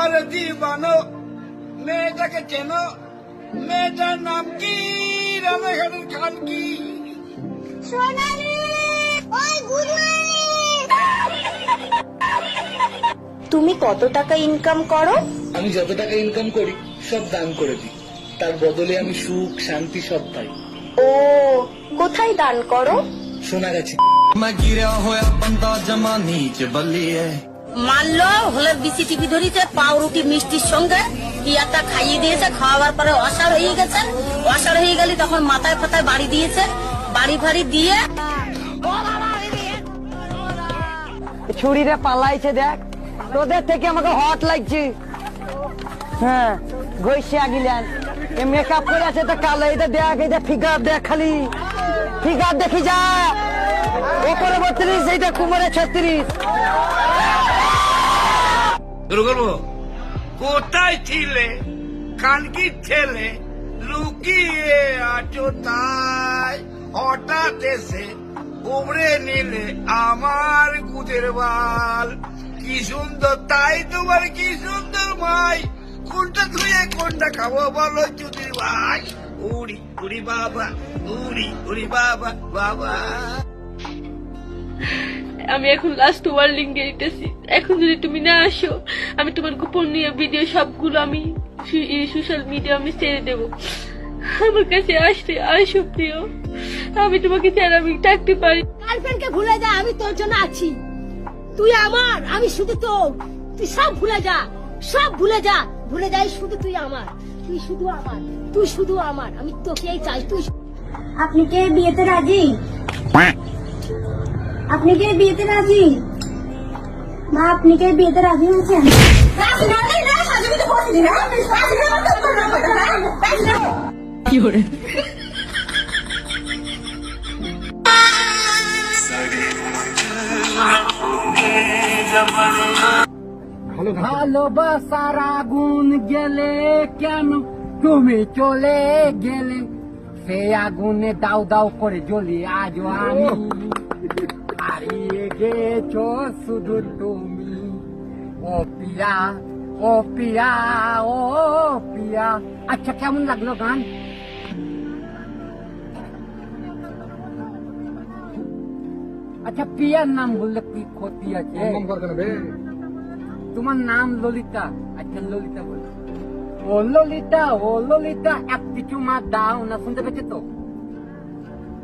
আরে দিবানো মেয়েটাকে চেনো? মেয়েটার নাম কি? রানাঘাটের খান কি? সোনালি, ওই গুরুয়ানি। তুমি কত টাকা ইনকাম করো? আমি যত টাকা ইনকাম করি সব দান করে দিই, তার বদলে আমি সুখ শান্তি সব পাই। ও, কোথায় দান করো? শোনা গেছে মারলো হলে বিসি টিভি ধরিছে, পাউরুটি মিষ্টির সঙ্গে কি একটা খাইয়ে দিয়েছে। খাওয়াবার পরে অসাড় হয়ে গেছে। অসাড় হয়ে গেলে তখন মাথায় ফাতায় বাড়ি দিয়েছে। বাড়ি ফাড়ি দিয়ে ছুরিরে পালাইছে। দেখ, তোদের থেকে আমাকে হট লাগছে। হ্যাঁ, ঘষে আগিলেন মেকআপ করে আছে তো কালো। এটা দেখ, এটা ফিগার দেখ, খালি ফিগার দেখি যা। ওপরে 32, এইটা কুমারে 36। শুরু করবো। কোথায় ছিলে কানকির ছেলে? লুকিয়ে আছো তাই হঠাৎ এসে উমড়ে নিলে আমার গুদের বাল। কি সুন্দর তাই তোমার, কি সুন্দর মাই। কোনটা ধুয়ে কোনটা খাবো বলো চুদির ভাই? উড়ি উড়ি বাবা, উড়ি উড়ি বাবা বাবা। আমি এখন লাস্ট ওয়ার্নিং দিতেছি, এখন যদি তুমি না আসো আমি তোমার গোপনীয় ভিডিও সবগুলো আমি সোশ্যাল মিডিয়া আমি ছেড়ে দেবো। আমার কাছে আসো প্রিয়, আমি তোমাকে ছাড়া আমি থাকতে পারি। গার্লফ্রেন্ডকে ভুলে যা, আমি তোর জন্য আছি। তুই আমার, আমি শুধু তোর। তুই সব ভুলে যা, সব ভুলে যা, ভুলে যাই শুধু তুই আমার। তুই শুধু আমার, তুই শুধু আমার। আমি তোকেই চাই। তুই আপনি কি বিয়েতে রাজি? আপনি কি বিয়েতে রাজি? মা, আপনি কি বিয়েতে রাজি হয়েছেন? কি করে ভালোবাসার আগুন গেলে কেন তুমি চলে গেলে? সে আগুনে দাও দাও করে জ্বলি আজও আমি। হারিয়ে গেছো শুধু তুমি, ও পিয়া, ও পিয়া, ও পিয়া। আচ্ছা, কেমন লাগলো গান? আচ্ছা, পিয়ার নাম বললে কি ক্ষতি আছে? তোমার নাম ললিতা। আচ্ছা, ললিতা বল। ও ললিতা, ও ললিতা, একটি চুমা দাও না। শুনতে পেয়েছে তো?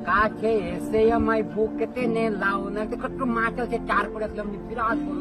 কাছে এসে আমায় বুকে টেনে লাও না। দেখো একটু মা চলছে 4 করে আসলাম, বিরাট বড়।